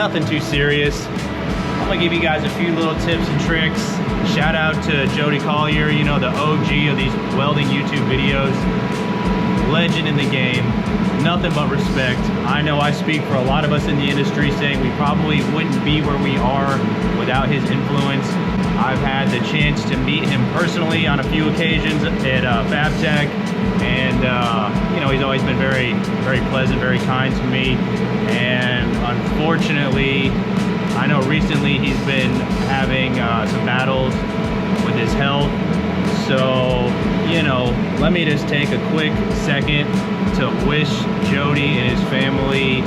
nothing too serious. I'm gonna give you guys a few little tips and tricks. Shout out to Jody Collier, you know, the OG of these welding YouTube videos. Legend in the game, nothing but respect. I know I speak for a lot of us in the industry saying we probably wouldn't be where we are without his influence. I've had the chance to meet him personally on a few occasions at FabTech, and you know, he's always been very, very pleasant, very kind to me. And unfortunately, I know recently he's been having some battles with his health. So, you know, let me just take a quick second to wish Jody and his family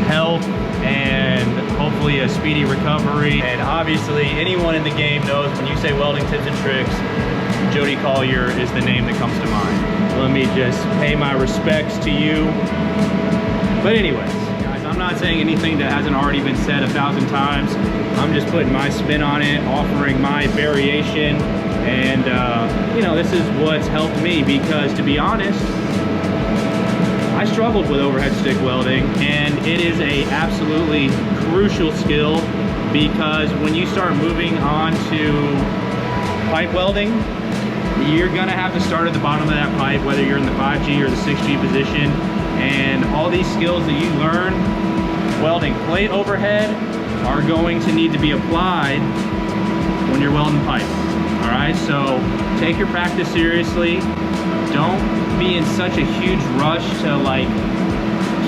health and hopefully a speedy recovery. And obviously, anyone in the game knows when you say welding tips and tricks, Jody Collier is the name that comes to mind. Let me just pay my respects to you. But anyways, guys, I'm not saying anything that hasn't already been said 1,000 times. I'm just putting my spin on it, offering my variation. And you know, this is what's helped me, because to be honest, I struggled with overhead stick welding, and it is a absolutely crucial skill, because when you start moving on to pipe welding, you're gonna have to start at the bottom of that pipe, whether you're in the 5G or the 6G position. And all these skills that you learn welding plate overhead are going to need to be applied when you're welding pipe. All right, so take your practice seriously. Don't be in such a huge rush to like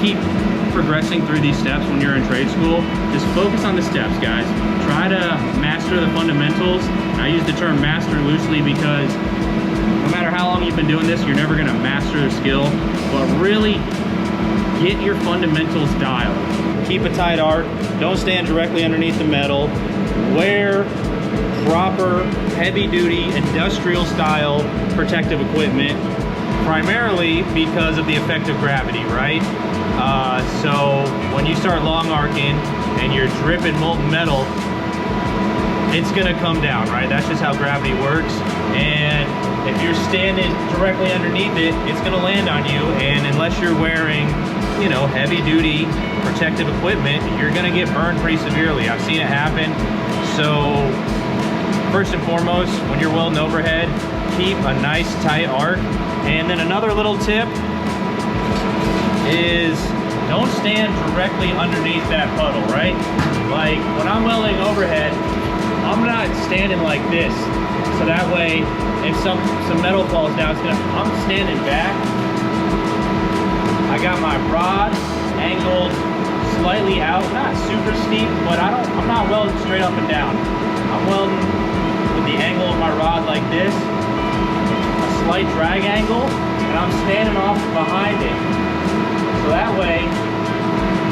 keep progressing through these steps when you're in trade school. Just focus on the steps, guys. Try to master the fundamentals. I use the term master loosely because no matter how long you've been doing this, you're never gonna master the skill, but really get your fundamentals dialed. Keep a tight arc. Don't stand directly underneath the metal. Wear proper heavy-duty industrial style protective equipment, primarily because of the effect of gravity, right? So when you start long arcing and you're dripping molten metal, it's gonna come down, right? That's just how gravity works. And if you're standing directly underneath it, it's gonna land on you. And unless you're wearing, you know, heavy-duty protective equipment, you're gonna get burned pretty severely. I've seen it happen. So first and foremost, when you're welding overhead, keep a nice tight arc. And then another little tip is don't stand directly underneath that puddle, right? Like when I'm welding overhead, I'm not standing like this. So that way, if some metal falls down, I'm standing back. I got my rod angled slightly out, not super steep, but I'm not welding straight up and down. I'm welding with the angle of my rod like this, a slight drag angle, and I'm standing off behind it. So that way,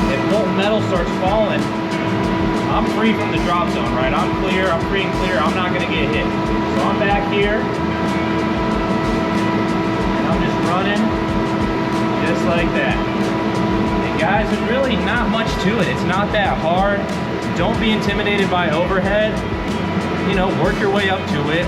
if molten metal starts falling, I'm free from the drop zone, right? I'm clear, I'm free and clear, I'm not gonna get hit. So I'm back here, and I'm just running, just like that. And guys, there's really not much to it. It's not that hard. Don't be intimidated by overhead. You know, work your way up to it.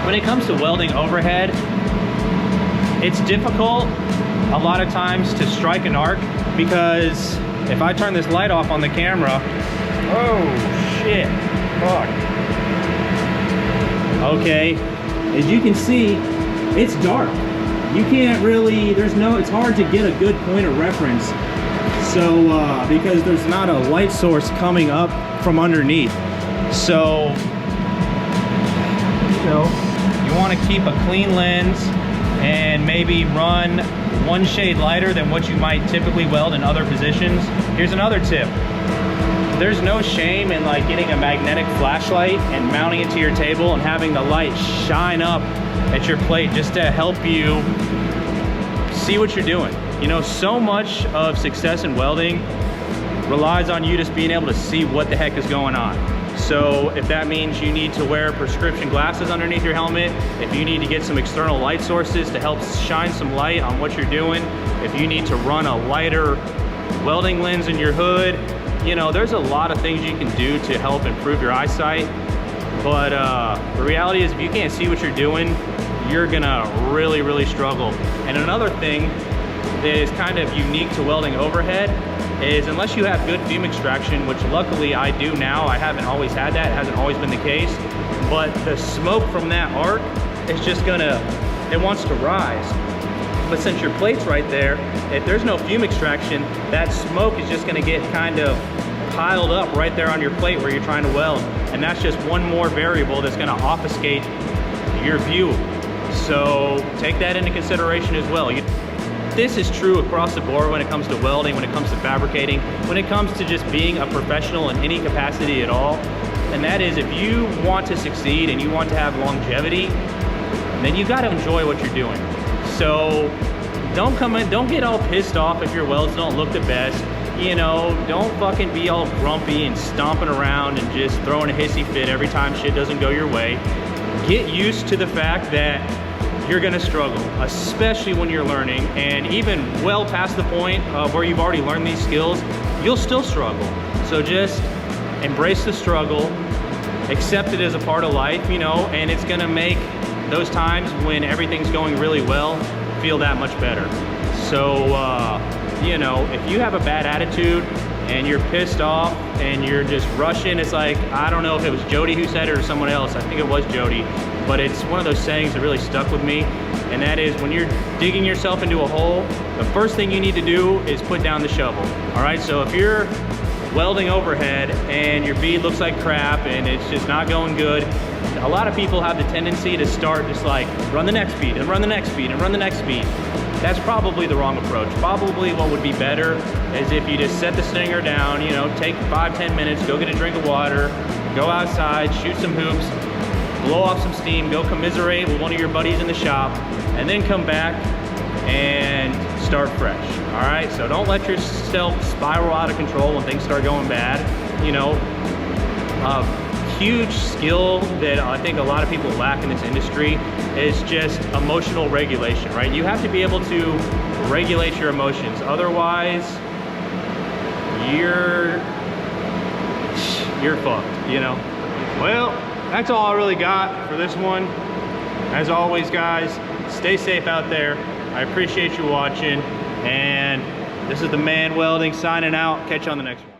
When it comes to welding overhead, it's difficult a lot of times to strike an arc, because if I turn this light off on the camera, oh shit, fuck. Okay, as you can see, it's dark. You can't really, it's hard to get a good point of reference. So, because there's not a light source coming up from underneath. So, you know, you want to keep a clean lens and maybe run one shade lighter than what you might typically weld in other positions. Here's another tip. There's no shame in like getting a magnetic flashlight and mounting it to your table and having the light shine up at your plate just to help you see what you're doing. You know, so much of success in welding relies on you just being able to see what the heck is going on. So if that means you need to wear prescription glasses underneath your helmet, if you need to get some external light sources to help shine some light on what you're doing, if you need to run a lighter welding lens in your hood, you know, there's a lot of things you can do to help improve your eyesight. But the reality is, if you can't see what you're doing, you're gonna really, really struggle. And another thing that is kind of unique to welding overhead is, unless you have good fume extraction, which luckily I do now, I haven't always had that, it hasn't always been the case, but the smoke from that arc is just gonna, it wants to rise. But since your plate's right there, if there's no fume extraction, that smoke is just gonna get kind of piled up right there on your plate where you're trying to weld. And that's just one more variable that's gonna obfuscate your view. So take that into consideration as well. This is true across the board when it comes to welding, when it comes to fabricating, when it comes to just being a professional in any capacity at all. And that is, if you want to succeed and you want to have longevity, then you gotta enjoy what you're doing. So don't get all pissed off if your welds don't look the best. You know, don't fucking be all grumpy and stomping around and just throwing a hissy fit every time shit doesn't go your way. Get used to the fact that you're gonna struggle, especially when you're learning, and even well past the point of where you've already learned these skills, you'll still struggle. So just embrace the struggle, accept it as a part of life, you know, and it's gonna make those times when everything's going really well feel that much better. So, you know, if you have a bad attitude and you're pissed off and you're just rushing, it's like, I don't know if it was Jody who said it or someone else, I think it was Jody, but it's one of those sayings that really stuck with me, and that is, when you're digging yourself into a hole, the first thing you need to do is put down the shovel. All right, so if you're welding overhead and your bead looks like crap and it's just not going good, a lot of people have the tendency to start just like, run the next bead and run the next bead and run the next bead. That's probably the wrong approach. Probably what would be better is if you just set the stinger down, you know, take 5-10 minutes, go get a drink of water, go outside, shoot some hoops, blow off some steam, go commiserate with one of your buddies in the shop, and then come back and start fresh. All right, so don't let yourself spiral out of control when things start going bad. You know, huge skill that I think a lot of people lack in this industry is just emotional regulation, right? You have to be able to regulate your emotions. Otherwise, you're fucked, you know? Well, that's all I really got for this one. As always, guys, stay safe out there. I appreciate you watching, and this is the Man Welding signing out. Catch you on the next one.